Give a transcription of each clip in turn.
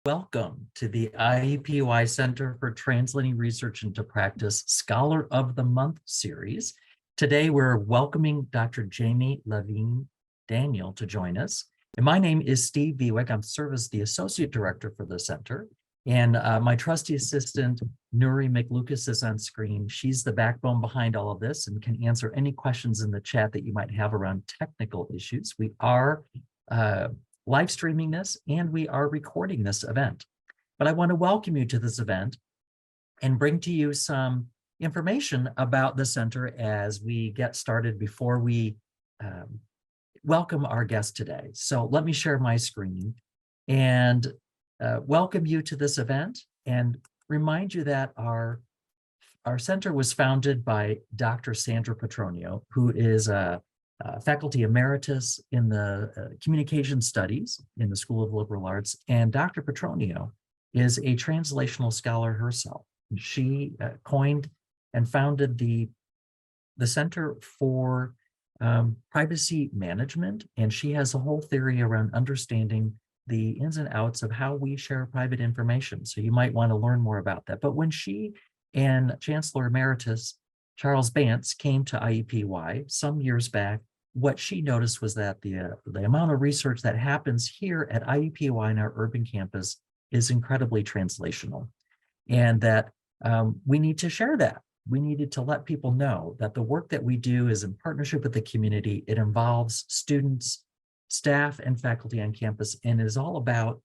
Welcome to the IUPUI Center for Translating Research into Practice Scholar of the Month series. Today, we're welcoming Dr. Jamie Levine Daniel to join us. And my name is Steve Vieweg. I'm serve as the Associate Director for the Center. And my trusty assistant, Nuri McLucas, is on screen. She's the backbone behind all of this and can answer any questions in the chat that you might have around technical issues. We are live streaming this, and we are recording this event. But I want to welcome you to this event and bring to you some information about the center as we get started before we welcome our guest today. So let me share my screen and welcome you to this event and remind you that our center was founded by Dr. Sandra Petronio, who is a faculty emeritus in the communication studies in the School of Liberal Arts, and Dr. Petronio is a translational scholar herself. She coined and founded the Center for Privacy Management, and she has a whole theory around understanding the ins and outs of how we share private information. So you might want to learn more about that. But when she and Chancellor Emeritus Charles Bantz came to IUPUI some years back, what she noticed was that the amount of research that happens here at IUPUI in our urban campus is incredibly translational, and that we need to share that. We needed to let people know that the work that we do is in partnership with the community. It involves students, staff, and faculty on campus, and is all about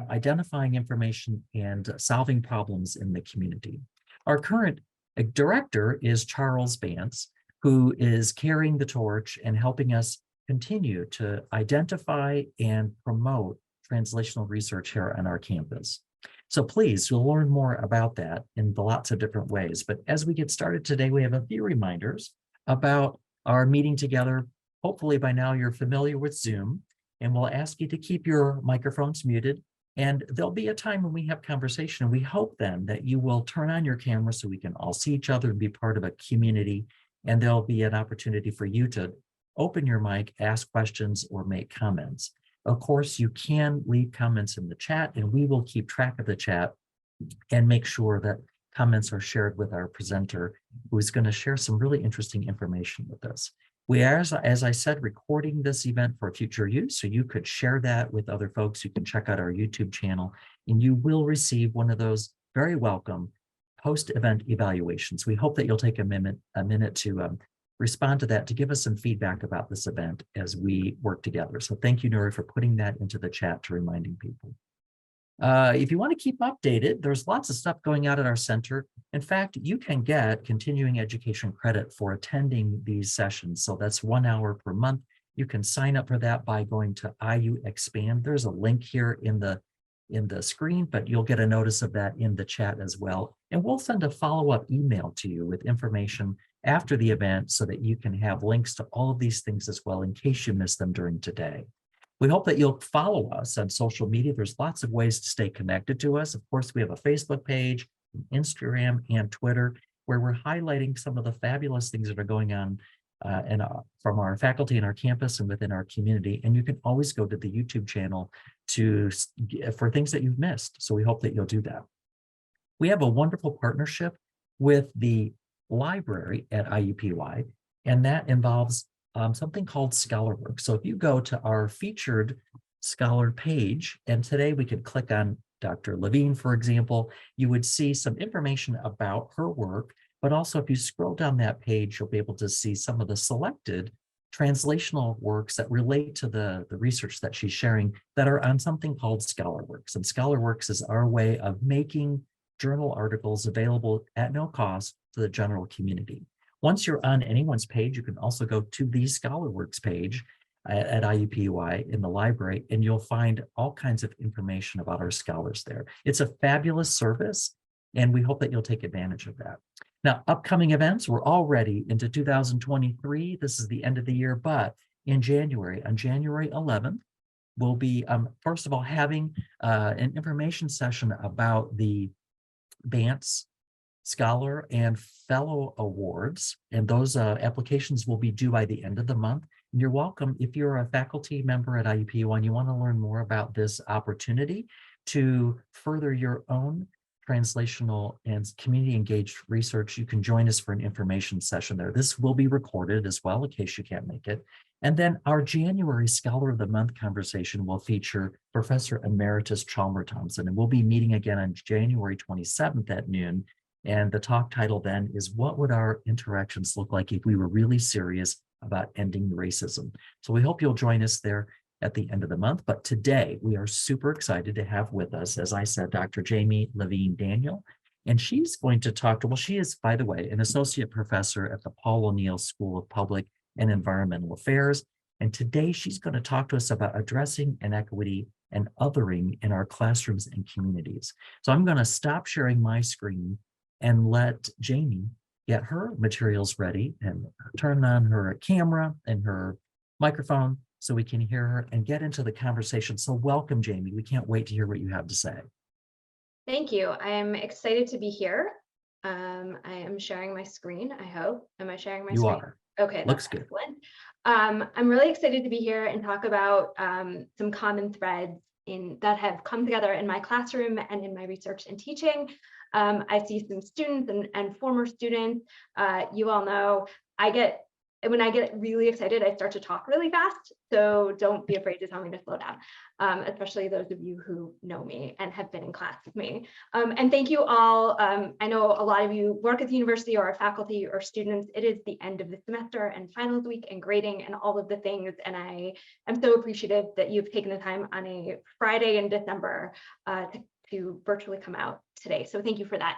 identifying information and solving problems in the community. Our current director is Charles Bantz, who is carrying the torch and helping us continue to identify and promote translational research here on our campus. So please, you'll learn more about that in lots of different ways. But as we get started today, we have a few reminders about our meeting together. Hopefully by now you're familiar with Zoom, and we'll ask you to keep your microphones muted. And there'll be a time when we have conversation. We hope then that you will turn on your camera so we can all see each other and be part of a community. And there'll be an opportunity for you to open your mic, ask questions, or make comments. Of course, you can leave comments in the chat, and we will keep track of the chat and make sure that comments are shared with our presenter, who is going to share some really interesting information with us. We are, as I said, recording this event for future use, so you could share that with other folks. You can check out our YouTube channel, and you will receive one of those very welcome post-event evaluations. We hope that you'll take a minute to respond to that, to give us some feedback about this event as we work together. So thank you, Nuri, for putting that into the chat to reminding people. If you want to keep updated, there's lots of stuff going on at our center. In fact, you can get continuing education credit for attending these sessions. So that's 1 hour per month. You can sign up for that by going to IU Expand. There's a link here in the screen, but you'll get a notice of that in the chat as well. And we'll send a follow-up email to you with information after the event so that you can have links to all of these things as well in case you missed them during today. We hope that you'll follow us on social media. There's lots of ways to stay connected to us. Of course, we have a Facebook page, Instagram, and Twitter, where we're highlighting some of the fabulous things that are going on from our faculty and our campus and within our community. And you can always go to the YouTube channel for things that you've missed. So we hope that you'll do that. We have a wonderful partnership with the library at IUPUI, and that involves something called Scholar Work. So if you go to our featured scholar page, and today we could click on Dr. Levine, for example, you would see some information about her work, but also if you scroll down that page, you'll be able to see some of the selected translational works that relate to the research that she's sharing that are on something called Scholar Works. And Scholar Works is our way of making journal articles available at no cost to the general community. Once you're on anyone's page, you can also go to the Scholar Works page at IUPUI in the library, and you'll find all kinds of information about our scholars there. It's a fabulous service, and we hope that you'll take advantage of that. Now, upcoming events, we're already into 2023. This is the end of the year, but in January, on January 11th, we'll be, first of all, having an information session about the Bantz Scholar and Fellow Awards, and those applications will be due by the end of the month. And you're welcome, if you're a faculty member at IUPUI and you want to learn more about this opportunity, To further your own translational and community engaged research, you can join us for an information session there. This will be recorded as well in case you can't make it. And then our January Scholar of the Month conversation will feature Professor Emeritus Chalmer Thompson, and we'll be meeting again on January 27th at noon. And the talk title then is, what would our interactions look like if we were really serious about ending racism? So we hope you'll join us there at the end of the month. But today we are super excited to have with us, as I said, Dr. Jamie Levine Daniel. And she's going to talk to, well, she is, by the way, an associate professor at the Paul O'Neill School of Public and Environmental Affairs. And today she's going to talk to us about addressing inequity and othering in our classrooms and communities. So I'm going to stop sharing my screen and let Jamie get her materials ready and turn on her camera and her microphone so we can hear her and get into the conversation. So welcome, Jamie. We can't wait to hear what you have to say. Thank you. I am excited to be here. I am sharing my screen, I hope. Am I sharing my screen? You are. Okay, Looks that's good. excellent. I'm really excited to be here and talk about some common threads that have come together in my classroom and in my research and teaching. I see some students and former students. You all know when I get really excited, I start to talk really fast. So don't be afraid to tell me to slow down, especially those of you who know me and have been in class with me. And thank you all. I know a lot of you work at the university or are faculty or students. It is the end of the semester and finals week and grading and all of the things. And I am so appreciative that you've taken the time on a Friday in December to virtually come out today. So thank you for that.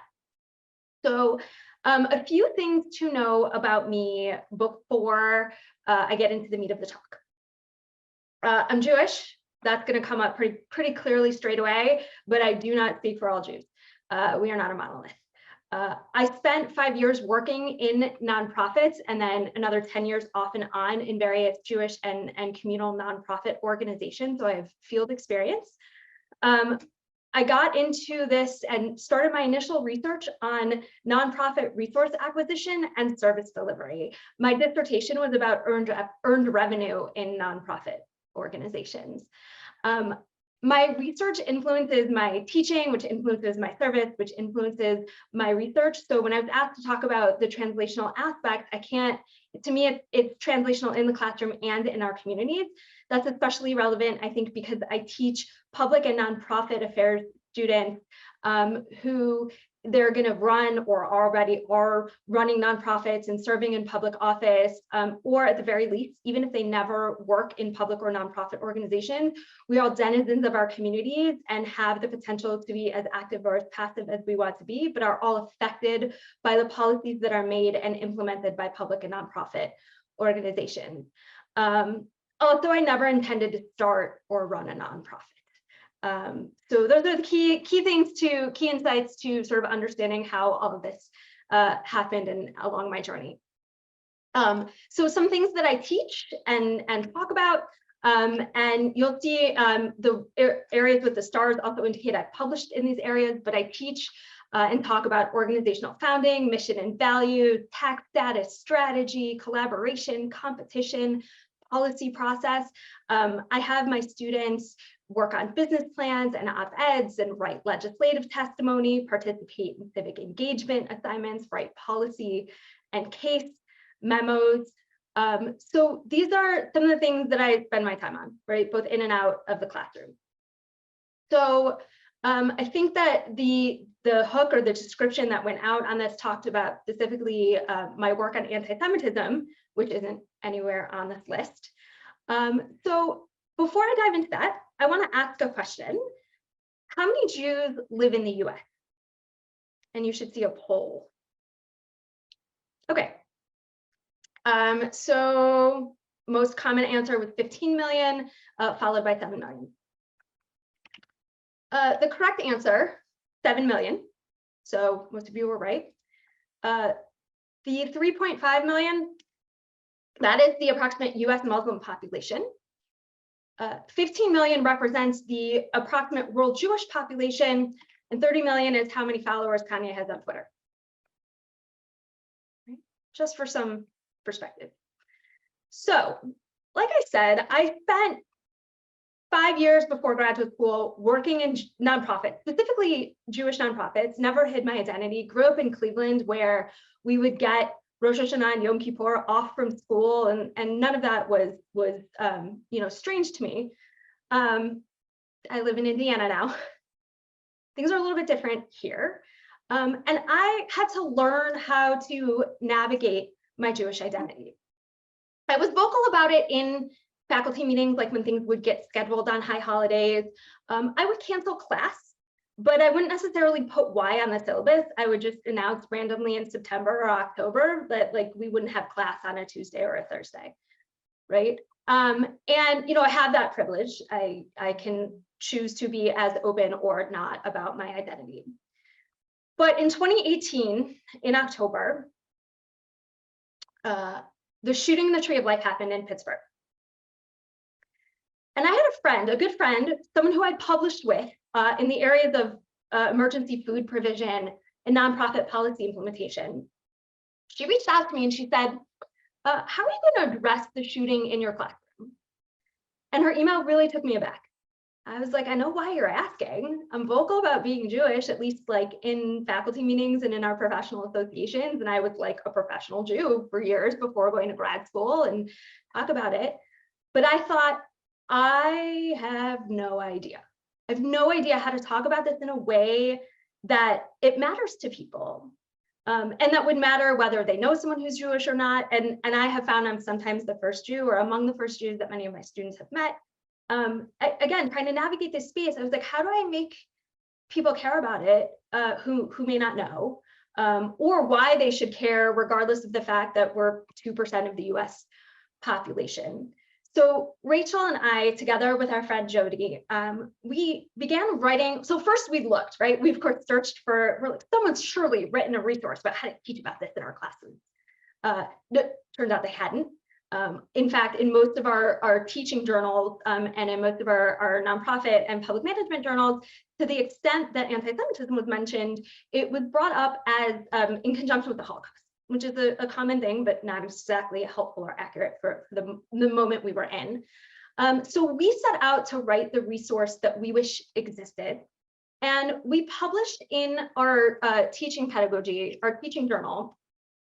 So a few things to know about me before I get into the meat of the talk. I'm Jewish. That's going to come up pretty clearly straight away, but I do not speak for all Jews. We are not a monolith. I spent 5 years working in nonprofits and then another 10 years off and on in various Jewish and communal nonprofit organizations, so I have field experience. I got into this and started my initial research on nonprofit resource acquisition and service delivery. My dissertation was about earned revenue in nonprofit organizations. My research influences my teaching, which influences my service, which influences my research. So when I was asked to talk about the translational aspect, to me, it's translational in the classroom and in our communities. That's especially relevant, I think, because I teach public and nonprofit affairs students who they're going to run or already are running nonprofits and serving in public office, or at the very least, even if they never work in public or nonprofit organizations, we are all denizens of our communities and have the potential to be as active or as passive as we want to be, but are all affected by the policies that are made and implemented by public and nonprofit organizations. Also, I never intended to start or run a nonprofit. So those are the key insights to sort of understanding how all of this happened and along my journey. So some things that I teach and talk about, and you'll see the areas with the stars also indicate I've published in these areas, but I teach and talk about organizational founding, mission and values, tax status, strategy, collaboration, competition, policy process. I have my students work on business plans and op-eds and write legislative testimony, participate in civic engagement assignments, write policy and case memos. So these are some of the things that I spend my time on, right? Both in and out of the classroom. So I think that the hook or the description that went out on this talked about specifically my work on anti-Semitism, which isn't anywhere on this list. So before I dive into that, I want to ask a question. How many Jews live in the US? And you should see a poll. Okay. So most common answer was 15 million, followed by 7 million. The correct answer, 7 million. So most of you were right. The 3.5 million, that is the approximate US Muslim population. 15 million represents the approximate world Jewish population, and 30 million is how many followers Kanye has on Twitter. Right? Just for some perspective. So, like I said, I spent 5 years before graduate school, working in nonprofits, specifically Jewish nonprofits, never hid my identity, grew up in Cleveland where we would get Rosh Hashanah and Yom Kippur off from school, and none of that was strange to me. I live in Indiana now. Things are a little bit different here. And I had to learn how to navigate my Jewish identity. I was vocal about it in faculty meetings, like when things would get scheduled on high holidays. I would cancel class, but I wouldn't necessarily put why on the syllabus. I would just announce randomly in September or October that like we wouldn't have class on a Tuesday or a Thursday, right? And I have that privilege. I can choose to be as open or not about my identity. But in 2018, in October, the shooting in the Tree of Life happened in Pittsburgh. And I had a friend, a good friend, someone who I'd published with in the areas of emergency food provision and nonprofit policy implementation. She reached out to me and she said, how are you going to address the shooting in your classroom? And her email really took me aback. I was like, I know why you're asking. I'm vocal about being Jewish, at least like in faculty meetings and in our professional associations. And I was like a professional Jew for years before going to grad school and talk about it. But I thought, I have no idea. I have no idea how to talk about this in a way that it matters to people. And that would matter whether they know someone who's Jewish or not. And I have found I'm sometimes the first Jew or among the first Jews that many of my students have met. Again, trying to navigate this space, I was like, how do I make people care about it who may not know, or why they should care, regardless of the fact that we're 2% of the US population. So Rachel and I, together with our friend Jody, we began writing. So first we looked, right? We of course searched we're like, someone's surely written a resource about how to teach about this in our classes. Turns out they hadn't. In fact, in most of our teaching journals and in most of our nonprofit and public management journals, to the extent that anti-Semitism was mentioned, it was brought up as in conjunction with the Holocaust, which is a common thing, but not exactly helpful or accurate for the moment we were in. So we set out to write the resource that we wish existed. And we published in our teaching pedagogy, our teaching journal,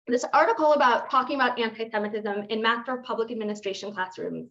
this article about talking about anti-Semitism in Master of Public Administration classrooms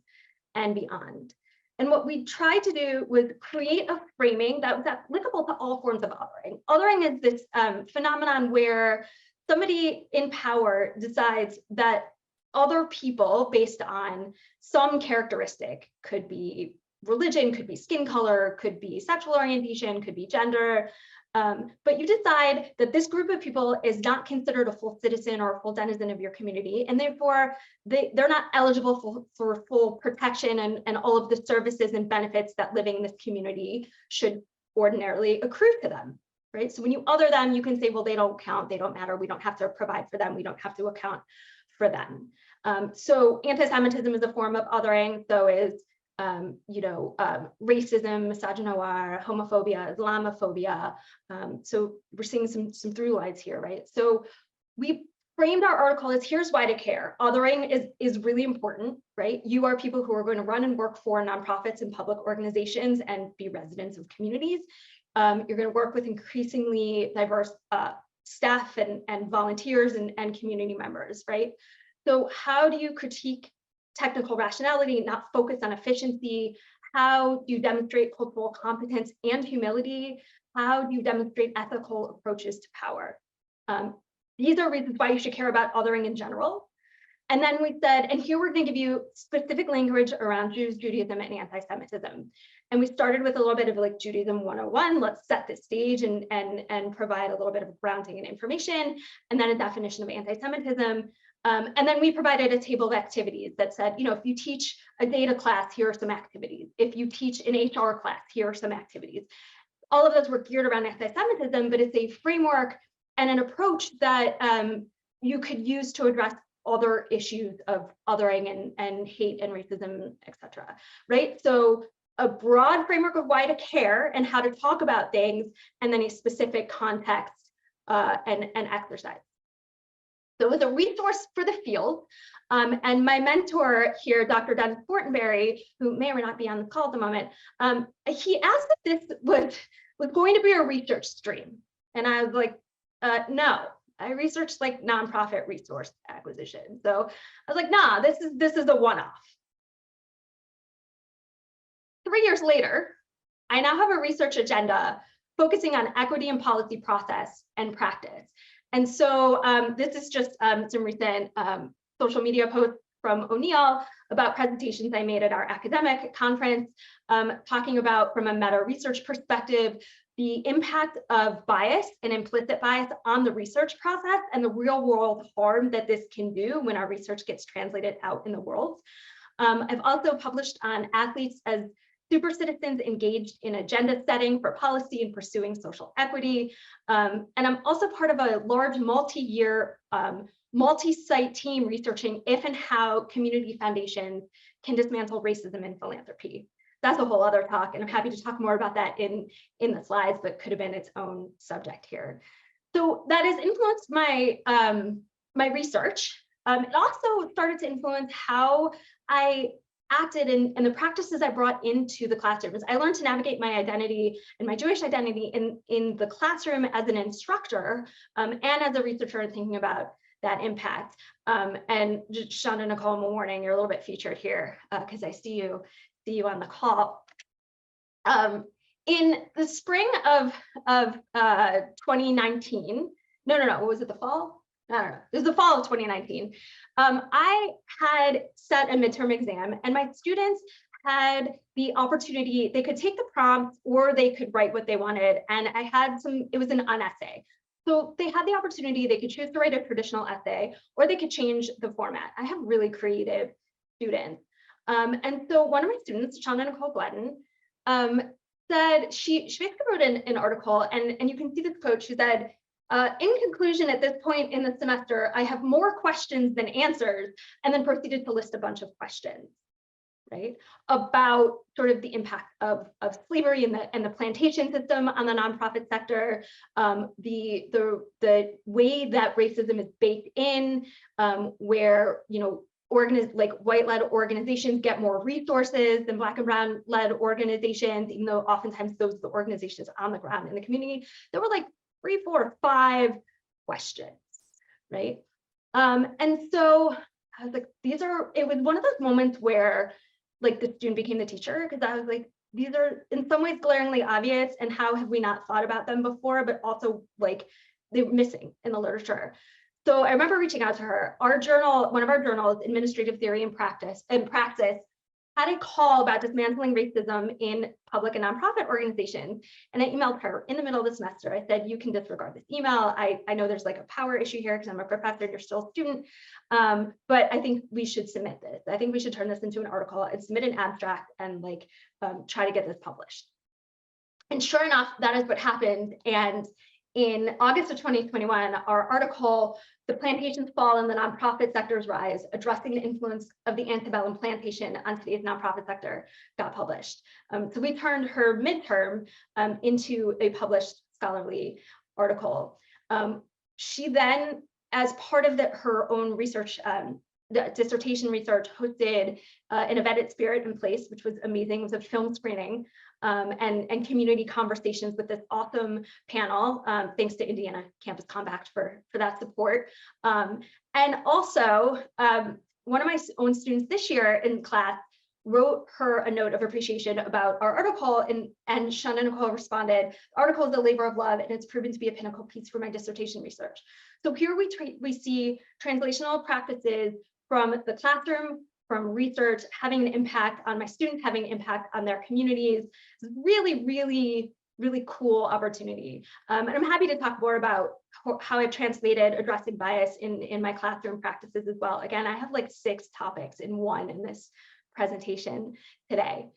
and beyond. And what we tried to do was create a framing that was applicable to all forms of othering. Othering is this phenomenon where somebody in power decides that other people, based on some characteristic, could be religion, could be skin color, could be sexual orientation, could be gender, but you decide that this group of people is not considered a full citizen or a full denizen of your community, and therefore they're not eligible for full protection and all of the services and benefits that living in this community should ordinarily accrue to them, right? So when you other them, you can say, well, they don't count, they don't matter, we don't have to provide for them, we don't have to account for them. So anti-Semitism is a form of othering, so is racism, misogynoir, homophobia, Islamophobia. So we're seeing some through lines here, right? So we framed our article as here's why to care. Othering is really important, right? You are people who are going to run and work for nonprofits and public organizations and be residents of communities. You're going to work with increasingly diverse staff and volunteers and community members, right? So how do you critique technical rationality, not focus on efficiency? How do you demonstrate cultural competence and humility? How do you demonstrate ethical approaches to power? These are reasons why you should care about othering in general. And then we said, and here we're going to give you specific language around Jews, Judaism, and anti-Semitism. And we started with a little bit of like Judaism 101. Let's set the stage and provide a little bit of grounding and information, and then a definition of anti-Semitism. And then we provided a table of activities that said, if you teach a data class, here are some activities. If you teach an HR class, here are some activities. All of those were geared around anti-Semitism, but it's a framework and an approach that you could use to address other issues of othering and hate and racism, et cetera, right? So a broad framework of why to care and how to talk about things, and then a specific context and exercise. So it was a resource for the field. And my mentor here, Dr. Dennis Fortenberry, who may or may not be on the call at the moment, he asked if this was going to be a research stream. And I was like, no, I researched like nonprofit resource acquisition. So I was like, nah, this is a one-off. 3 years later, I now have a research agenda focusing on equity and policy process and practice. And so this is just some recent social media posts from O'Neill about presentations I made at our academic conference, talking about, from a meta research perspective, the impact of bias and implicit bias on the research process and the real world harm that this can do when our research gets translated out in the world. I've also published on athletes as super citizens engaged in agenda setting for policy and pursuing social equity. And I'm also part of a large multi-year, multi-site team researching if and how community foundations can dismantle racism in philanthropy. That's a whole other talk, and I'm happy to talk more about that in the slides, but could have been its own subject here. So that has influenced my, my research. It also started to influence how I acted in the practices I brought into the classrooms. I learned to navigate my identity and my Jewish identity in the classroom as an instructor and as a researcher thinking about that impact. And Shonda, Nicole, Warning, you're a little bit featured here because I see you on the call. In the spring of 2019, no, was it the fall? I don't know, it was the fall of 2019. I had set a midterm exam and my students had the opportunity, they could take the prompts or they could write what they wanted. And I had it was an essay. So they had the opportunity, they could choose to write a traditional essay or they could change the format. I have really creative students. And so one of my students, Shonda Nicole Gladden, said she basically wrote an article and you can see this quote. She said, in conclusion, at this point in the semester, I have more questions than answers, and then proceeded to list a bunch of questions, right, about sort of the impact of slavery and the plantation system on the nonprofit sector, the way that racism is baked in, where, you know, like white-led organizations get more resources than Black and brown-led organizations, even though oftentimes those are the organizations on the ground in the community. There were like 3, 4, 5 questions, right? And so I was like, it was one of those moments where like the student became the teacher, because I was like, these are in some ways glaringly obvious, and how have we not thought about them before, but also like they were missing in the literature. So I remember reaching out to her. Our journal, one of our journals, Administrative Theory and Praxis, had a call about dismantling racism in public and nonprofit organizations. And I emailed her in the middle of the semester. I said, you can disregard this email. I know there's like a power issue here because I'm a professor and you're still a student, but I think we should submit this. I think we should turn this into an article and submit an abstract and like try to get this published. And sure enough, that is what happened. And in August of 2021, our article, The Plantation's Fall and the Nonprofit Sector's Rise, Addressing the Influence of the Antebellum Plantation on Today's Nonprofit Sector, got published. So we turned her midterm into a published scholarly article. She then, as part of her own research, the dissertation research, hosted an event at Spirit in Place, which was amazing. It was a film screening and community conversations with this awesome panel. Thanks to Indiana Campus Compact for that support. And also, one of my own students this year in class wrote her a note of appreciation about our article, and Shonda Nicole responded, the article is a labor of love and it's proven to be a pinnacle piece for my dissertation research. So here we see translational practices from the classroom, from research, having an impact on my students, having an impact on their communities. It's really, really, really cool opportunity. And I'm happy to talk more about how I've translated addressing bias in my classroom practices as well. Again, I have like 6 topics in one in this presentation today.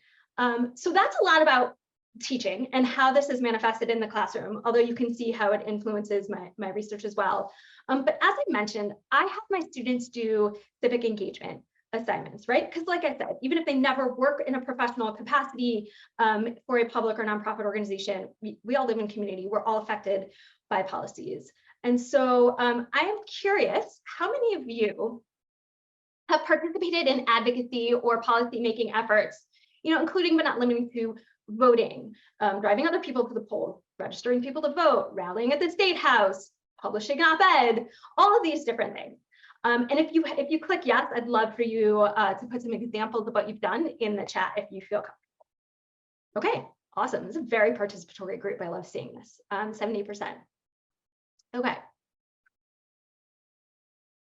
So that's a lot about teaching and how this is manifested in the classroom, although you can see how it influences my research as well. But as I mentioned, I have my students do civic engagement assignments, right? Because like I said, even if they never work in a professional capacity for a public or nonprofit organization, we all live in community, we're all affected by policies. And so I am curious, how many of you have participated in advocacy or policymaking efforts, including but not limited to voting, driving other people to the polls, registering people to vote, rallying at the State House, publishing op-ed, all of these different things. And if you click yes, I'd love for you to put some examples of what you've done in the chat if you feel comfortable. Okay, awesome. This is a very participatory group. I love seeing this. 70%. Okay.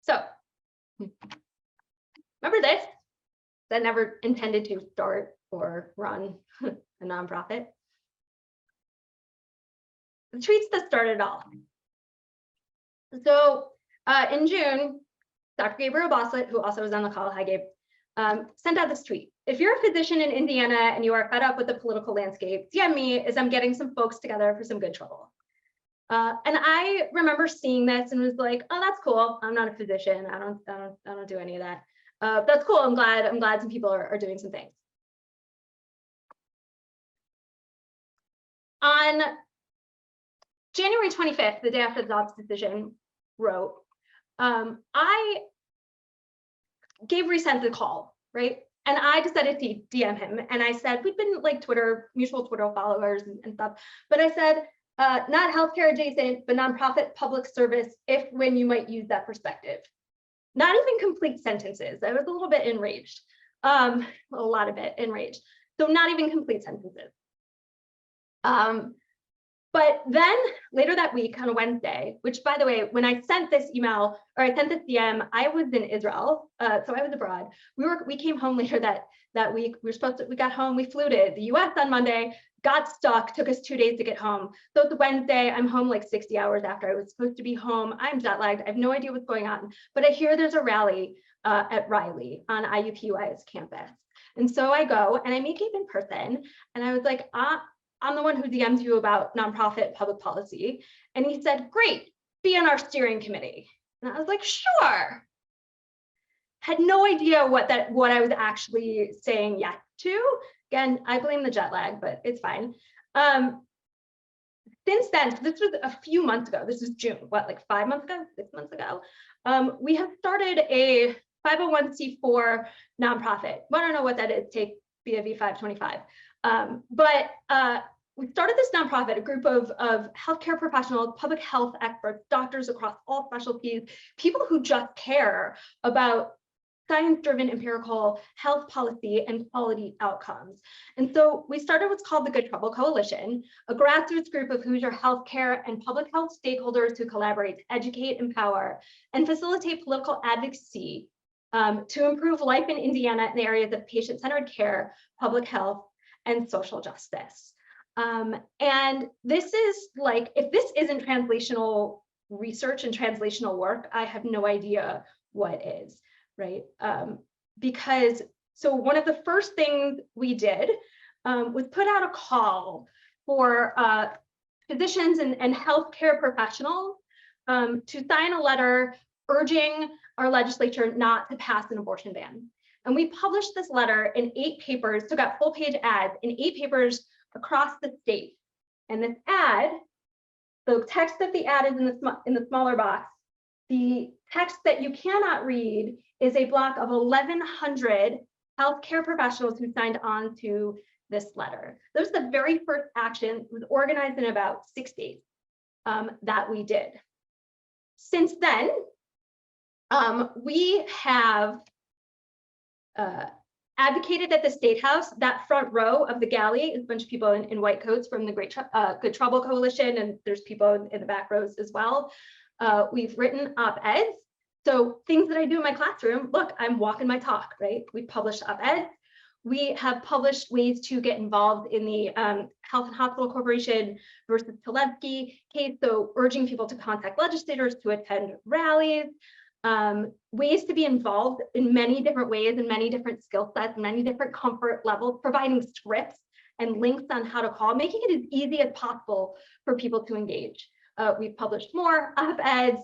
So remember this? That never intended to start or run a nonprofit. The tweets that started it all. So in June, Dr. Gabriel Bosslet, who also was on the call, hi Gabe, sent out this tweet. If you're a physician in Indiana and you are fed up with the political landscape, DM me as I'm getting some folks together for some good trouble. And I remember seeing this and was like, oh, that's cool. I'm not a physician. I don't do any of that. That's cool. I'm glad some people are doing some things. On January 25th, the day after the Dobbs decision, wrote, I gave Resent the call, right? And I decided to DM him. And I said, we've been like mutual Twitter followers and stuff. But I said, not healthcare adjacent, but nonprofit public service, if when you might use that perspective. Not even complete sentences. I was a little bit enraged, a lot of it enraged. So not even complete sentences. But then later that week on a Wednesday, which by the way, when I sent this email or I sent this DM, I was in Israel, so I was abroad. We came home later that week. We got home, we flew to the US on Monday, got stuck, took us 2 days to get home. So it's Wednesday, I'm home like 60 hours after I was supposed to be home. I'm jet lagged, I have no idea what's going on, but I hear there's a rally at Riley on IUPUI's campus. And so I go and I meet Gabe in person and I was like, I'm the one who DM'd you about nonprofit public policy. And he said, great, be on our steering committee. And I was like, sure. Had no idea what I was actually saying yes to. Again, I blame the jet lag, but it's fine. Since then, so this was a few months ago, this was June, what, like 5 months ago, 6 months ago, we have started a 501c4 nonprofit. I don't know what that is, take BAV 525. But we started this nonprofit, a group of healthcare professionals, public health experts, doctors across all specialties, people who just care about science-driven empirical health policy and quality outcomes. And so we started what's called the Good Trouble Coalition, a grassroots group of Hoosier healthcare and public health stakeholders who collaborate to educate, empower, and facilitate political advocacy to improve life in Indiana in the areas of patient-centered care, public health, and social justice. And this is like, if this isn't translational research and translational work, I have no idea what is, right? Because, so one of the first things we did was put out a call for physicians and healthcare professionals to sign a letter urging our legislature not to pass an abortion ban. And we published this letter in 8 papers, so got full page ads in 8 papers across the state. And this ad, the text of the ad is in the smaller box. The text that you cannot read is a block of 1,100 healthcare professionals who signed on to this letter. That was the very first action. It was organized in about 6 days that we did. Since then, we have advocated at the State House. That front row of the galley is a bunch of people in white coats from the Good Trouble Coalition, and there's people in the back rows as well. We've written op-eds. So things that I do in my classroom, look, I'm walking my talk, right? We published op-eds. We have published ways to get involved in the Health and Hospital Corporation versus Talevsky case, so urging people to contact legislators to attend rallies. Ways to be involved in many different ways and many different skill sets, many different comfort levels, providing scripts and links on how to call, making it as easy as possible for people to engage. We've published more op-eds.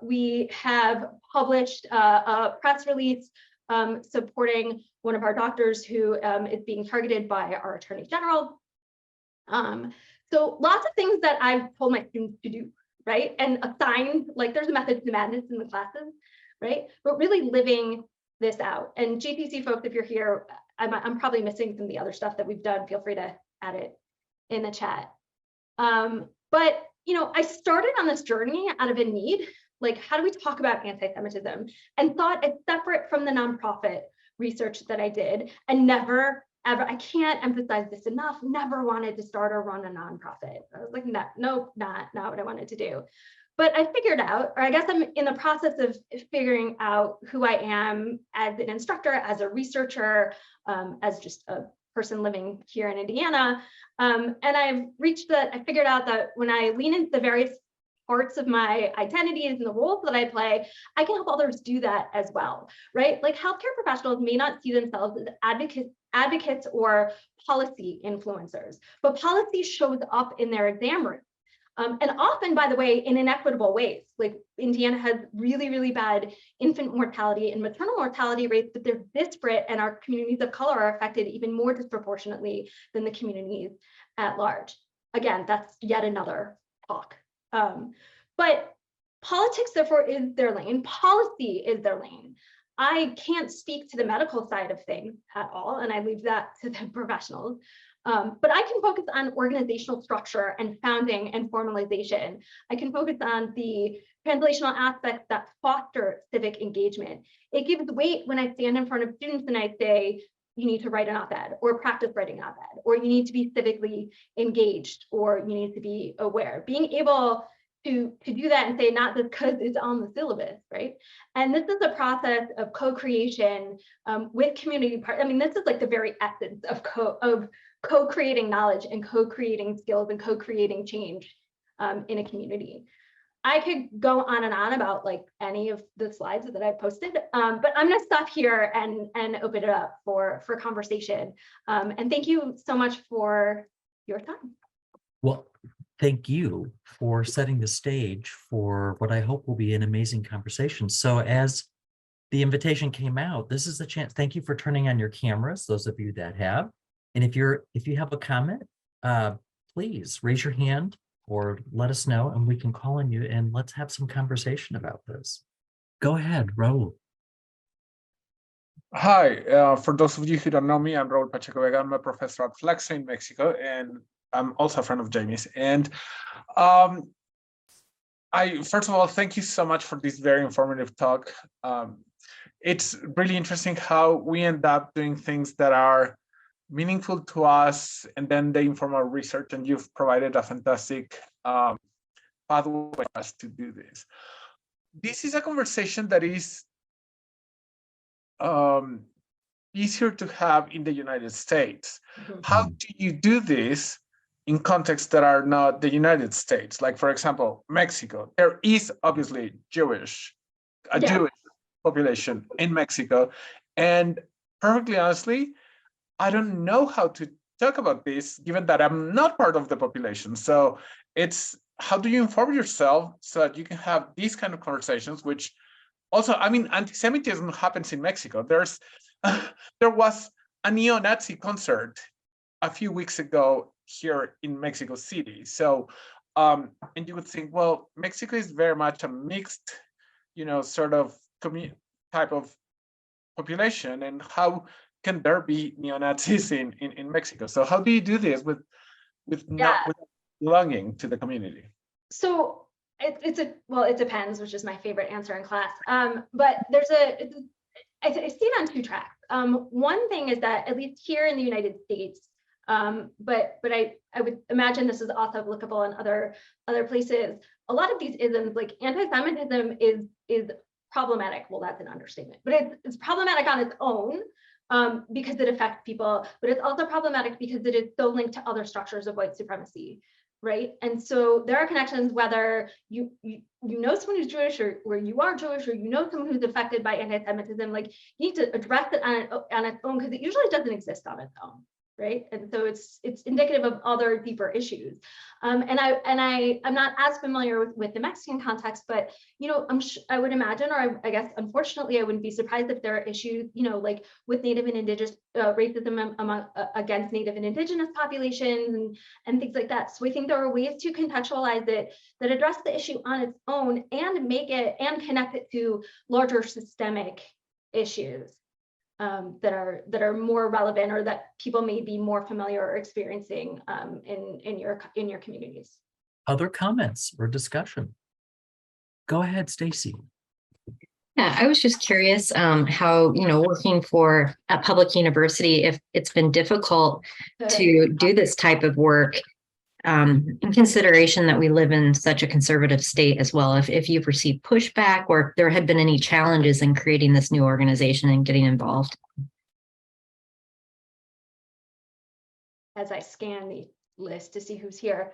We have published a press release supporting one of our doctors who is being targeted by our Attorney General. So lots of things that I've told my students to do, right? And assign, like there's a method to madness in the classes, right? But really living this out. And GPC folks, if you're here, I'm probably missing some of the other stuff that we've done. Feel free to add it in the chat. But I started on this journey out of a need, like how do we talk about anti-Semitism, and thought it's separate from the nonprofit research that I did, and never ever, I can't emphasize this enough, never wanted to start or run a nonprofit. I was like, no, not what I wanted to do. But I figured out, or I guess I'm in the process of figuring out who I am as an instructor, as a researcher, as just a person living here in Indiana. And I figured out that when I lean into the various parts of my identities and the roles that I play, I can help others do that as well, right? Like healthcare professionals may not see themselves as advocates or policy influencers, but policy shows up in their exam room. And often, by the way, in inequitable ways. Like Indiana has really, really bad infant mortality and maternal mortality rates, but they're disparate, and our communities of color are affected even more disproportionately than the communities at large. Again, that's yet another talk. But politics, therefore, is their lane. Policy is their lane. I can't speak to the medical side of things at all, and I leave that to the professionals. But I can focus on organizational structure and founding and formalization. I can focus on the translational aspects that foster civic engagement. It gives weight when I stand in front of students and I say, you need to write an op-ed or practice writing an op-ed, or you need to be civically engaged, or you need to be aware. Being able to do that and say, not just because it's on the syllabus, right? And this is a process of co-creation with community partners. I mean, this is like the very essence of co-creating knowledge and co-creating skills and co-creating change in a community. I could go on and on about like any of the slides that I posted, but I'm gonna stop here and open it up for conversation. And thank you so much for your time. Well, thank you for setting the stage for what I hope will be an amazing conversation. So as the invitation came out, this is the chance. Thank you for turning on your cameras, those of you that have. And if you have a comment, please raise your hand or let us know, and we can call on you and let's have some conversation about this. Go ahead, Raul. Hi, for those of you who don't know me, I'm Raul Pacheco Vega. I'm a professor at Flexa in Mexico, and I'm also a friend of Jamie's. And first of all, thank you so much for this very informative talk. It's really interesting how we end up doing things that are meaningful to us, and then they inform our research, and you've provided a fantastic pathway for us to do this. This is a conversation that is easier to have in the United States. Mm-hmm. How do you do this in contexts that are not the United States? Like, for example, Mexico. There is obviously Jewish population in Mexico, and perfectly honestly, I don't know how to talk about this, given that I'm not part of the population. So it's, how do you inform yourself so that you can have these kind of conversations, which also, I mean, anti-Semitism happens in Mexico. There was a neo-Nazi concert a few weeks ago here in Mexico City. So, and you would think, well, Mexico is very much a mixed, sort of type of population, and how can there be neo-Nazis in Mexico? So how do you do this with belonging to the community? So it depends, which is my favorite answer in class. But I see it on two tracks. One thing is that, at least here in the United States, but I would imagine this is also applicable in other places. A lot of these isms, like anti-Semitism, is problematic. Well, that's an understatement, but it's problematic on its own. Because it affects people, but it's also problematic because it is so linked to other structures of white supremacy, right? And so there are connections, whether you know someone who's Jewish, or you are Jewish, or you know someone who's affected by anti-Semitism, like you need to address it on its own, because it usually doesn't exist on its own, right? And so it's indicative of other deeper issues. And I'm not as familiar with the Mexican context, but I would imagine, or I guess unfortunately, I wouldn't be surprised if there are issues, like with Native and Indigenous racism against Native and Indigenous populations and things like that. So I think there are ways to contextualize it that address the issue on its own and make it and connect it to larger systemic issues that are more relevant, or that people may be more familiar or experiencing in your communities. Other comments or discussion? Go ahead, Stacy. Yeah, I was just curious how, working for a public university, if it's been difficult to do this type of work, in consideration that we live in such a conservative state as well, if you've received pushback or if there had been any challenges in creating this new organization and getting involved. As I scan the list to see who's here.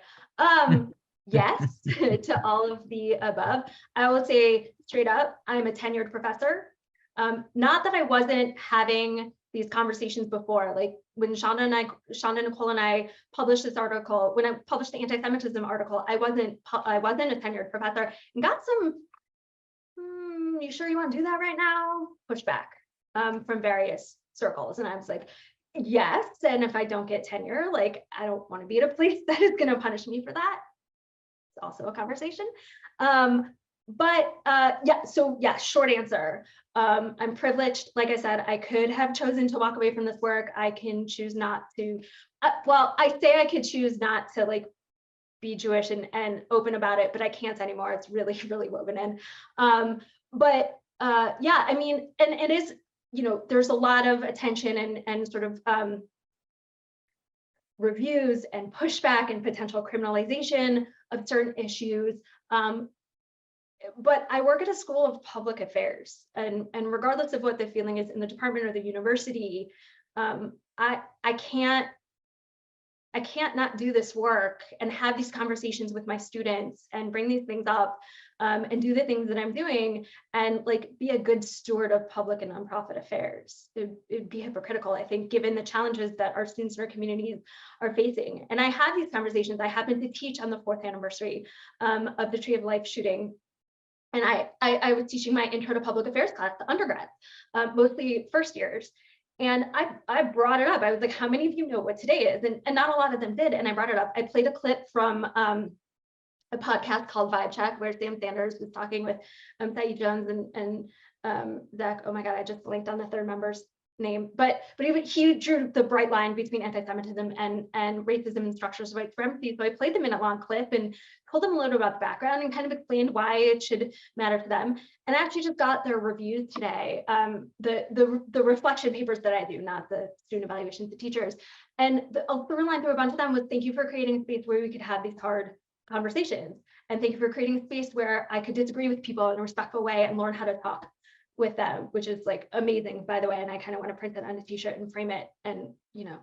Yes, to all of the above. I will say straight up, I'm a tenured professor. Not that I wasn't having these conversations before, like when Shonda, Nicole and I published this article, when I published the anti-Semitism article, I wasn't a tenured professor, and got some, you sure you want to do that right now? Pushback from various circles. And I was like, yes, and if I don't get tenure, like I don't want to be at a place that is going to punish me for that. It's also a conversation. Yeah, short answer. I'm privileged. Like I said, I could have chosen to walk away from this work. I can choose not to. Well, I say I could choose not to like be Jewish and open about it, but I can't anymore. It's really, really woven in. Yeah, I mean, and it is, there's a lot of attention and sort of reviews and pushback and potential criminalization of certain issues. But I work at a school of public affairs, and regardless of what the feeling is in the department or the university, I can't not do this work and have these conversations with my students and bring these things up and do the things that I'm doing and like be a good steward of public and nonprofit affairs. It'd be hypocritical, I think, given the challenges that our students in our communities are facing. And I have these conversations. I happen to teach on the 4th anniversary of the Tree of Life shooting. And I was teaching my intro to public affairs class to undergrads, mostly first years. And I brought it up. I was like, how many of you know what today is? And not a lot of them did. And I brought it up. I played a clip from a podcast called Vibe Check, where Sam Sanders was talking with Saeed Jones and Zach. Oh my God, I just blanked on the third member's name. But he drew the bright line between anti-Semitism and racism and structures of white supremacy. So I played the minute-long clip and told them a little about the background and kind of explained why it should matter to them. And I actually just got their reviews today, the reflection papers that I do, not the student evaluations, the teachers. And the through line through a bunch of them was, thank you for creating a space where we could have these hard conversations. And thank you for creating a space where I could disagree with people in a respectful way and learn how to talk with them, which is like amazing, by the way. And I kind of want to print that on a t-shirt and frame it and,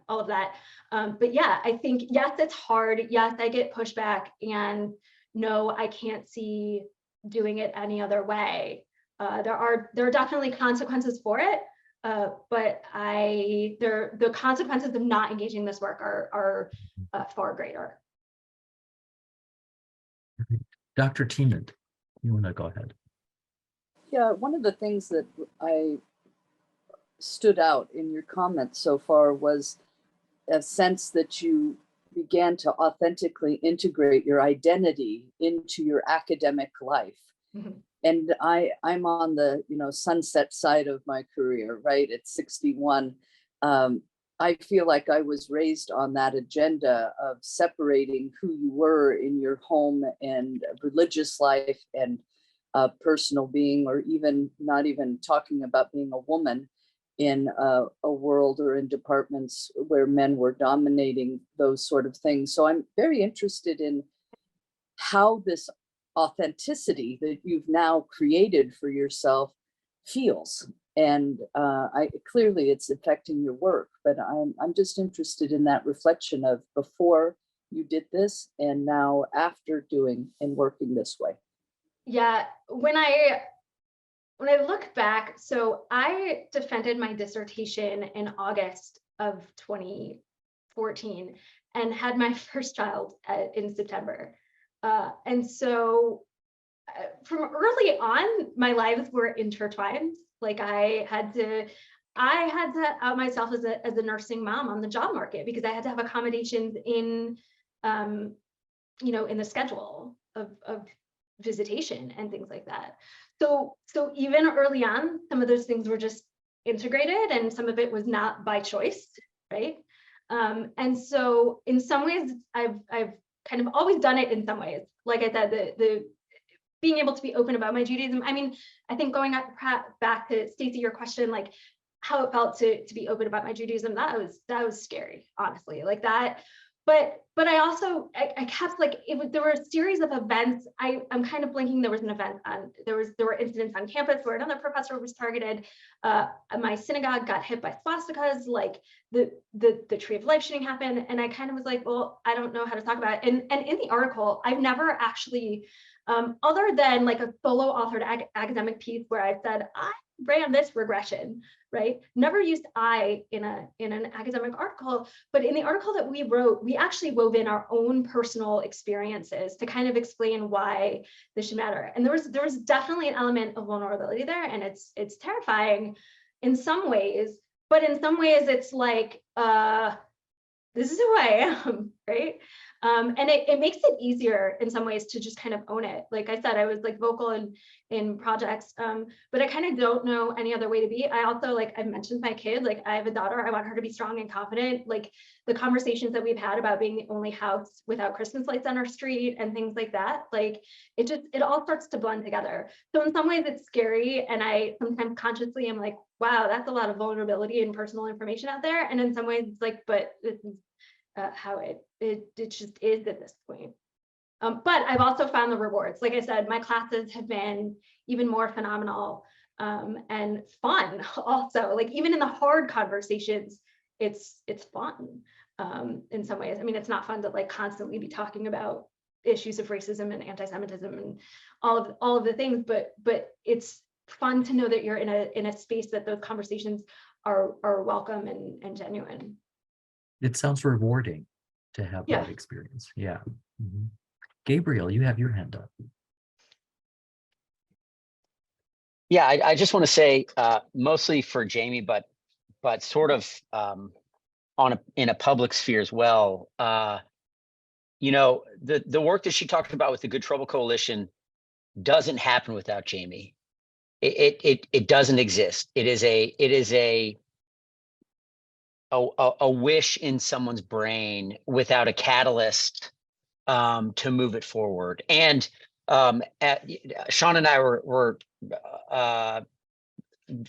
all of that. But yeah, I think, yes, it's hard. Yes, I get pushback, and no, I can't see doing it any other way. There are definitely consequences for it. But the consequences of not engaging this work are far greater. Dr. Tiemann, you want to go ahead? Yeah, one of the things that I stood out in your comments so far was a sense that you began to authentically integrate your identity into your academic life. Mm-hmm. And I'm on the sunset side of my career, right? At 61. I feel like I was raised on that agenda of separating who you were in your home and religious life and personal being, or even not even talking about being a woman in a world or in departments where men were dominating those sort of things. So I'm very interested in how this authenticity that you've now created for yourself feels. And clearly it's affecting your work, but I'm just interested in that reflection of before you did this and now after doing and working this way. Yeah, when I look back, so I defended my dissertation in August of 2020. 14 and had my first child in September. And so from early on, my lives were intertwined. Like I had to out myself as a nursing mom on the job market because I had to have accommodations in, in the schedule of visitation and things like that. So even early on, some of those things were just integrated and some of it was not by choice, right? And so in some ways, I've kind of always done it in some ways. Like I said, the being able to be open about my Judaism. I mean, I think going back to Stacey, your question, like how it felt to be open about my Judaism, that was scary, honestly, like that. But I also, I kept like, there were a series of events. I'm kind of blinking. There was an event there were incidents on campus where another professor was targeted. My synagogue got hit by swastikas, like the Tree of Life shooting happened. And I kind of was like, well, I don't know how to talk about it. And in the article, I've never actually, other than like a solo authored academic piece where I said, I ran this regression, right? Never used I in an academic article, but in the article that we wrote, we actually wove in our own personal experiences to kind of explain why this should matter. And there was definitely an element of vulnerability there, and it's terrifying in some ways, but in some ways it's like, this is who I am, right? And it makes it easier in some ways to just kind of own it. Like I said, I was like vocal in projects, but I kind of don't know any other way to be. I also, like I've mentioned my kid, like I have a daughter, I want her to be strong and confident. Like the conversations that we've had about being the only house without Christmas lights on our street and things like that, like it all starts to blend together. So in some ways it's scary. And I sometimes consciously am like, wow, that's a lot of vulnerability and personal information out there. And in some ways it's like, but this is how it just is at this point. But I've also found the rewards. Like I said, my classes have been even more phenomenal and fun also. Like even in the hard conversations, it's fun in some ways. I mean, it's not fun to like constantly be talking about issues of racism and anti-Semitism and all of the things, but it's fun to know that you're in a space that those conversations are welcome and genuine. It sounds rewarding to have that experience. Yeah. Mm-hmm. Gabriel, you have your hand up. Yeah, I just want to say, mostly for Jamie, but sort of in a public sphere as well. You know, the work that she talked about with the Good Trouble Coalition doesn't happen without Jamie. It doesn't exist. It is a wish in someone's brain without a catalyst to move it forward. And Sean and I were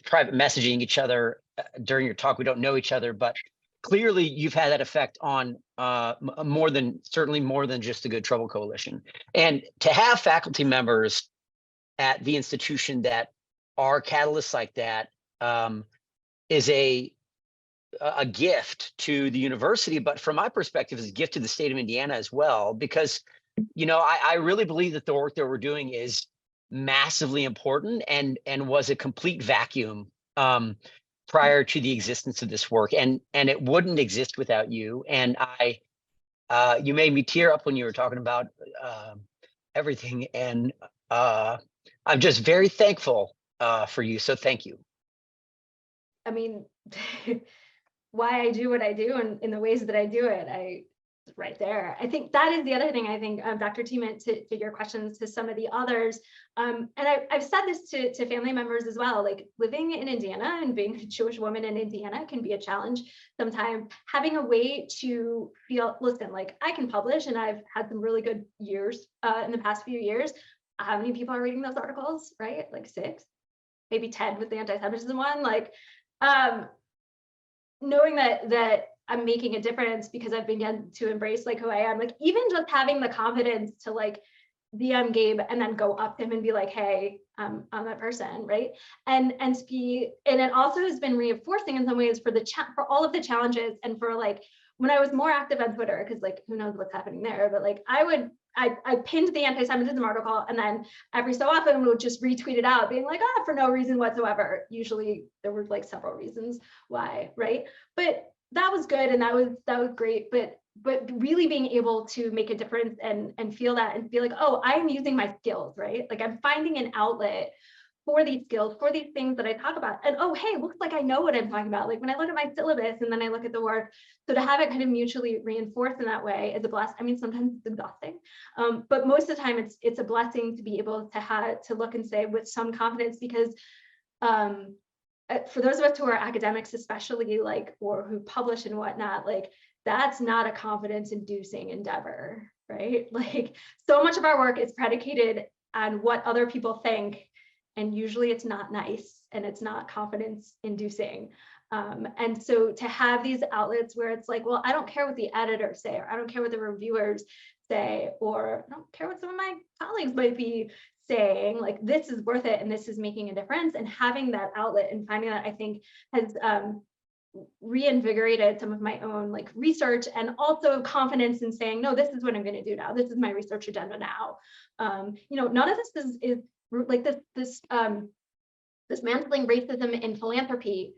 private messaging each other during your talk. We don't know each other, but clearly you've had that effect on certainly more than just the Good Trouble Coalition. And to have faculty members at the institution that are catalysts like that is a gift to the university, but from my perspective, is a gift to the state of Indiana as well, because, you know, I really believe that the work that we're doing is massively important and was a complete vacuum prior to the existence of this work, and it wouldn't exist without you. And you made me tear up when you were talking about everything, and I'm just very thankful for you. So thank you. I mean, why I do what I do and in the ways that I do it, right there. I think that is the other thing. I think Dr. T meant to your questions to some of the others. And I've said this to family members as well, like living in Indiana and being a Jewish woman in Indiana can be a challenge sometimes. Having a way to feel, listen, like I can publish and I've had some really good years in the past few years. How many people are reading those articles, right? Like 6, maybe 10 with the anti-Semitism one. Like, knowing that I'm making a difference because I've begun to embrace like who I am, like even just having the confidence to like DM Gabe and then go up to him and be like, hey, I'm that person, right? And it also has been reinforcing in some ways for all of the challenges and for like when I was more active on Twitter, because like who knows what's happening there, but like I pinned the anti-Semitism article and then every so often would just retweet it out being like, for no reason whatsoever. Usually there were like several reasons why, right? But that was good and that was great, but really being able to make a difference and feel that and feel like, oh, I'm using my skills, right? Like I'm finding an outlet for these skills, for these things that I talk about. And oh, hey, looks like I know what I'm talking about. Like when I look at my syllabus and then I look at the work, so to have it kind of mutually reinforced in that way is a blessing. I mean, sometimes it's exhausting, but most of the time it's a blessing to be able to look and say with some confidence, because for those of us who are academics, especially like, or who publish and whatnot, like that's not a confidence inducing endeavor, right? Like so much of our work is predicated on what other people think. And usually it's not nice and it's not confidence inducing. And so to have these outlets where it's like, well, I don't care what the editors say, or I don't care what the reviewers say, or I don't care what some of my colleagues might be saying, like this is worth it and this is making a difference, and having that outlet and finding that, I think has reinvigorated some of my own like research, and also confidence in saying, no, this is what I'm going to do now. This is my research agenda now. You know, none of this is like this dismantling racism in philanthropy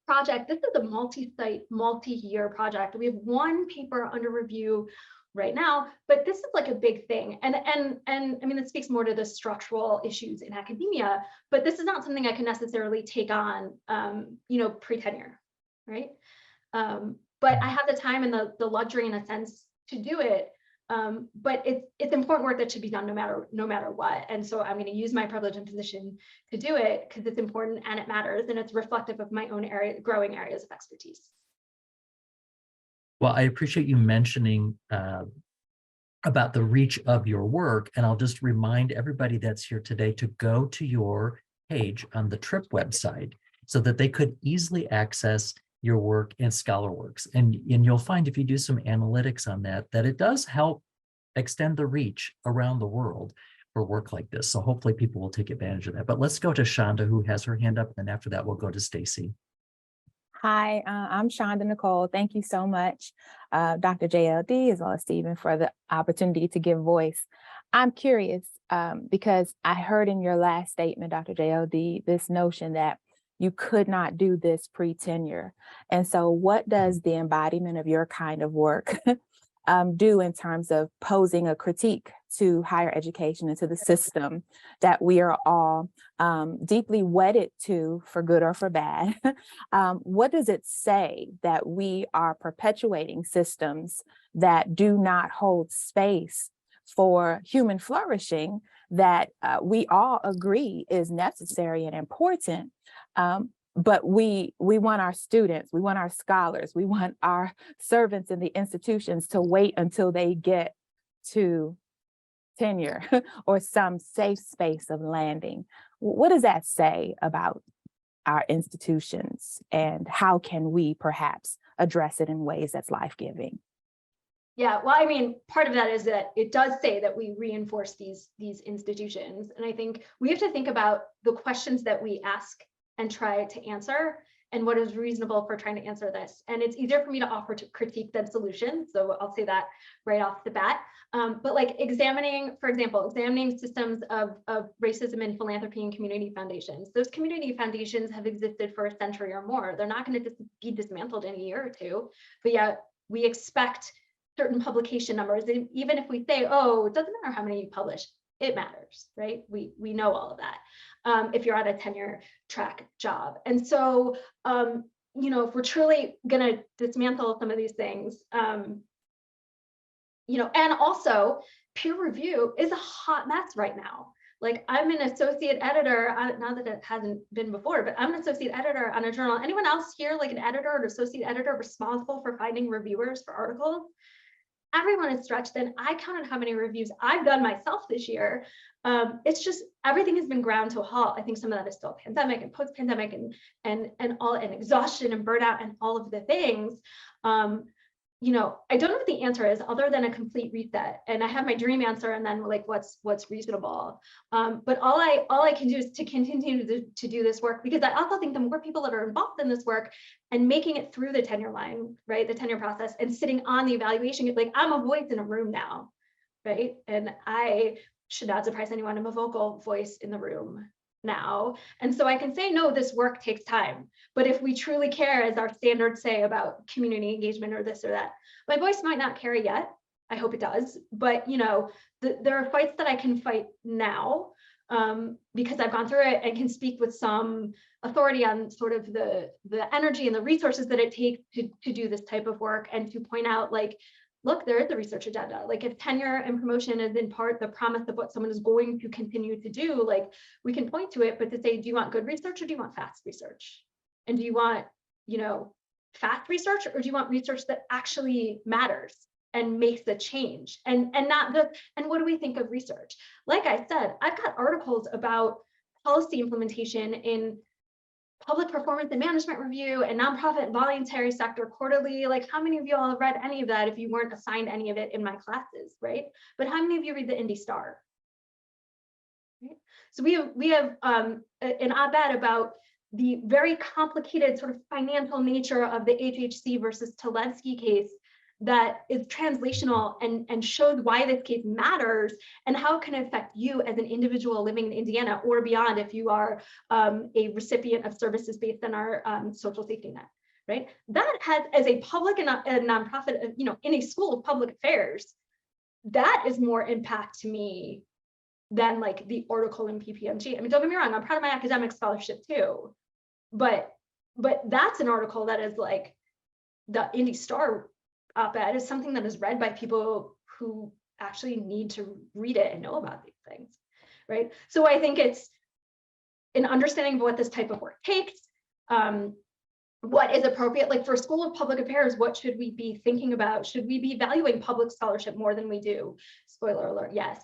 project. This is a multi-site, multi-year project. We have one paper under review right now, but this is like a big thing. And I mean, this speaks more to the structural issues in academia, but this is not something I can necessarily take on, you know, pre-tenure, right? But I have the time and the luxury in a sense to do it. But it's important work that should be done no matter what. And so I'm going to use my privilege and position to do it because it's important and it matters, and it's reflective of my own growing areas of expertise. Well, I appreciate you mentioning about the reach of your work, and I'll just remind everybody that's here today to go to your page on the TRIP website so that they could easily access your work and scholar works. And you'll find if you do some analytics on that, that it does help extend the reach around the world for work like this. So hopefully people will take advantage of that. But let's go to Shonda, who has her hand up, and after that, we'll go to Stacy. Hi, I'm Shonda Nicole. Thank you so much, Dr. JLD, as well as Stephen, for the opportunity to give voice. I'm curious because I heard in your last statement, Dr. JLD, this notion that you could not do this pre-tenure. And so what does the embodiment of your kind of work do in terms of posing a critique to higher education and to the system that we are all deeply wedded to, for good or for bad? What does it say that we are perpetuating systems that do not hold space for human flourishing that we all agree is necessary and important? But we want our students, we want our scholars, we want our servants in the institutions to wait until they get to tenure or some safe space of landing. What does that say about our institutions, and how can we perhaps address it in ways that's life-giving? Yeah, well, I mean, part of that is that it does say that we reinforce these institutions. And I think we have to think about the questions that we ask and try to answer, and what is reasonable for trying to answer this. And it's easier for me to offer critique than solutions. So I'll say that right off the bat. But like examining, for example, examining systems of racism in philanthropy and community foundations. Those community foundations have existed for a century or more. They're not going to be dismantled in a year or two, but yet we expect certain publication numbers. And even if we say, oh, it doesn't matter how many you publish, it matters, right? We know all of that if you're on a tenure track job. And so, you know, if we're truly going to dismantle some of these things, you know, and also peer review is a hot mess right now. Like I'm an associate editor, not that it hasn't been before, but I'm an associate editor on a journal. Anyone else here like an editor or an associate editor responsible for finding reviewers for articles? Everyone is stretched, and I counted how many reviews I've done myself this year. It's just everything has been ground to a halt. I think some of that is still pandemic and post-pandemic and exhaustion and burnout and all of the things. You know, I don't know what the answer is other than a complete reset. And I have my dream answer, and then like what's reasonable. But all I can do is to continue to do this work, because I also think the more people that are involved in this work and making it through the tenure line, right, the tenure process, and sitting on the evaluation, like I'm a voice in a room now, right? And I should not surprise anyone, I'm a vocal voice in the room. now. And so I can say, no, this work takes time. But if we truly care, as our standards say, about community engagement or this or that, my voice might not carry yet. I hope it does. But, you know, there are fights that I can fight now because I've gone through it and can speak with some authority on sort of the energy and the resources that it takes to do this type of work, and to point out, like, look, there is a research agenda. Like, if tenure and promotion is in part the promise of what someone is going to continue to do, like, we can point to it, but to say, do you want good research or do you want fast research? And do you want, you know, fast research, or do you want research that actually matters and makes a change? And what do we think of research? Like I said, I've got articles about policy implementation in Public Performance and Management Review and Nonprofit and Voluntary Sector Quarterly. Like, how many of you all have read any of that if you weren't assigned any of it in my classes, right? But how many of you read the Indy Star? Right? So we have an op-ed about the very complicated sort of financial nature of the HHC versus Talevsky case that is translational and shows why this case matters and how it can affect you as an individual living in Indiana or beyond if you are a recipient of services based on our social safety net, right? That has, as a public and a nonprofit, you know, in a school of public affairs, that is more impact to me than like the article in PPMG. I mean, don't get me wrong, I'm proud of my academic scholarship too, but that's an article that is like the Indy Star op-ed is something that is read by people who actually need to read it and know about these things, right? So I think it's an understanding of what this type of work takes, what is appropriate, like for School of Public Affairs, what should we be thinking about? Should we be valuing public scholarship more than we do? Spoiler alert, yes.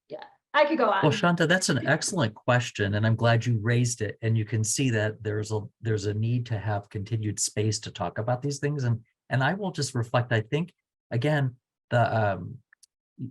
Yeah, I could go on. Well, Shanta, that's an excellent question, and I'm glad you raised it. And you can see that there's a need to have continued space to talk about these things. And I will just reflect. I think again, the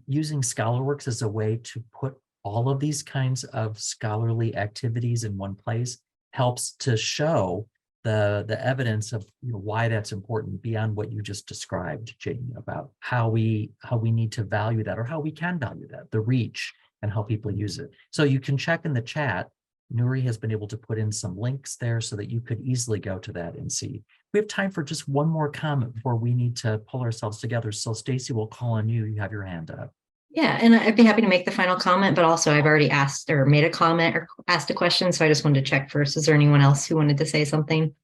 using ScholarWorks as a way to put all of these kinds of scholarly activities in one place helps to show the evidence of, you know, why that's important beyond what you just described, Jamie, about how we need to value that, or how we can value that, the reach, and how people use it. So you can check in the chat. Nuri has been able to put in some links there so that you could easily go to that and see. We have time for just one more comment before we need to pull ourselves together. So Stacy, will call on you. You have your hand up. Yeah, and I'd be happy to make the final comment, but also I've already asked or made a comment or asked a question. So I just wanted to check first. Is there anyone else who wanted to say something?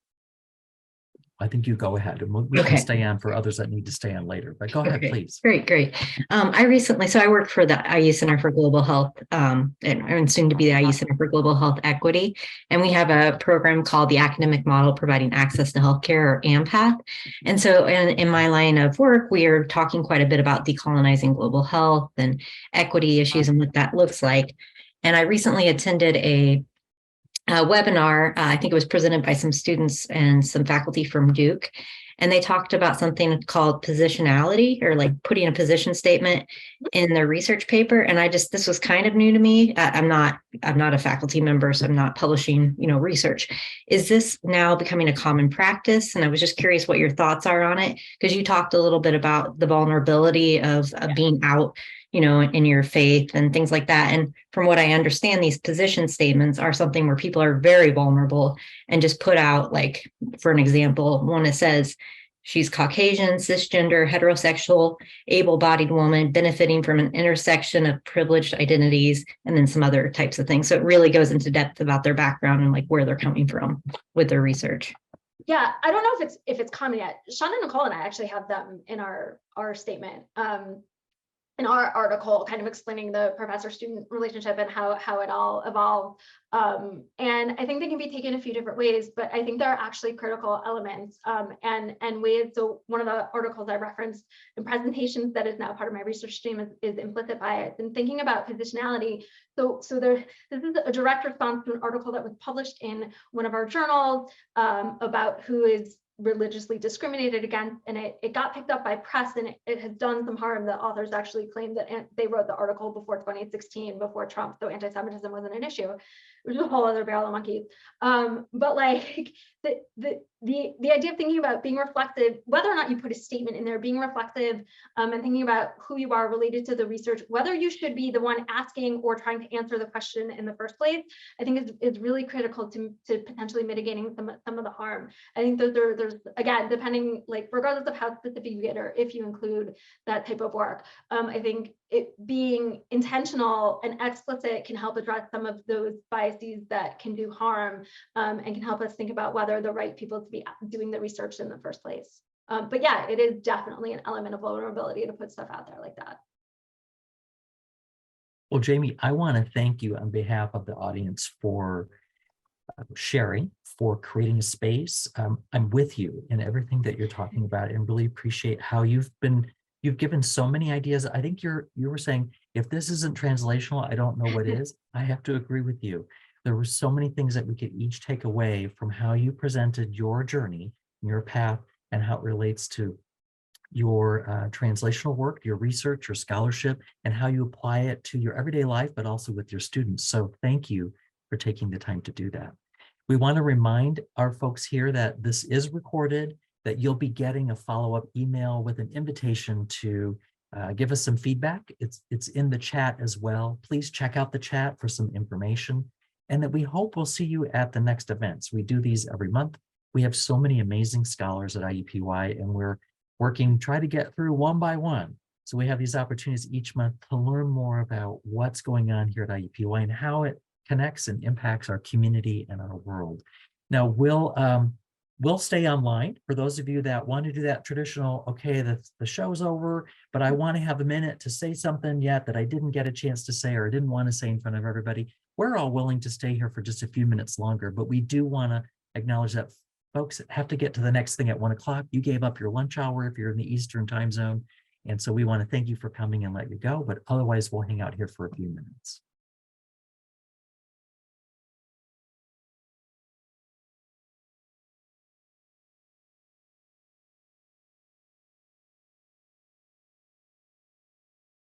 I think you go ahead, and we can stay on for others that need to stay on later, but go ahead, please. Great. I work for the IU Center for Global Health, and soon to be the IU Center for Global Health Equity. And we have a program called the Academic Model Providing Access to Healthcare, or AMPATH. And so in my line of work, we are talking quite a bit about decolonizing global health and equity issues and what that looks like. And I recently attended a webinar, I think it was presented by some students and some faculty from Duke, and they talked about something called positionality, or like putting a position statement in their research paper. And this was kind of new to me. I'm not a faculty member, so I'm not publishing, research. Is this now becoming a common practice? And I was just curious what your thoughts are on it, because you talked a little bit about the vulnerability of being out, in your faith and things like that. And from what I understand, these position statements are something where people are very vulnerable and just put out, like, for an example, one that says she's Caucasian, cisgender, heterosexual, able-bodied woman benefiting from an intersection of privileged identities, and then some other types of things. So it really goes into depth about their background and like where they're coming from with their research. Yeah, I don't know if it's common yet. Sean and Nicole and I actually have them in our statement. In our article, kind of explaining the professor-student relationship and how it all evolved. And I think they can be taken a few different ways, but I think there are actually critical elements and ways. So one of the articles I referenced in presentations that is now part of my research stream is implicit bias and thinking about positionality. So this is a direct response to an article that was published in one of our journals about who is religiously discriminated against, and it got picked up by press, and it has done some harm. The authors actually claimed that they wrote the article before 2016, before Trump, so anti-Semitism wasn't an issue. which is a whole other barrel of monkeys. But like the idea of thinking about being reflective, whether or not you put a statement in there, being reflective and thinking about who you are related to the research, whether you should be the one asking or trying to answer the question in the first place, I think is really critical to potentially mitigating some of the harm. I think there's again, depending, like regardless of how specific you get or if you include that type of work, I think it being intentional and explicit can help address some of those biases that can do harm, and can help us think about whether the right people to be doing the research in the first place. But yeah, it is definitely an element of vulnerability to put stuff out there like that. Well, Jamie, I want to thank you on behalf of the audience for sharing, for creating a space. I'm with you in everything that you're talking about, and really appreciate how you've given so many ideas. I think you were saying, if this isn't translational, I don't know what is. I have to agree with you. There were so many things that we could each take away from how you presented your journey, your path, and how it relates to your translational work, your research, your scholarship, and how you apply it to your everyday life, but also with your students. So thank you for taking the time to do that. We want to remind our folks here that this is recorded, that you'll be getting a follow-up email with an invitation to give us some feedback. It's in the chat as well. Please check out the chat for some information, and that we hope we'll see you at the next events. We do these every month. We have so many amazing scholars at IUPUI, and we're working, try to get through one by one. So we have these opportunities each month to learn more about what's going on here at IUPUI and how it connects and impacts our community and our world. Now, we'll stay online for those of you that want to do that traditional, okay, the show's over, but I want to have a minute to say something yet that I didn't get a chance to say or didn't want to say in front of everybody. We're all willing to stay here for just a few minutes longer, but we do want to acknowledge that folks have to get to the next thing at 1 o'clock. You gave up your lunch hour if you're in the Eastern time zone. And so we want to thank you for coming and let you go, but otherwise we'll hang out here for a few minutes.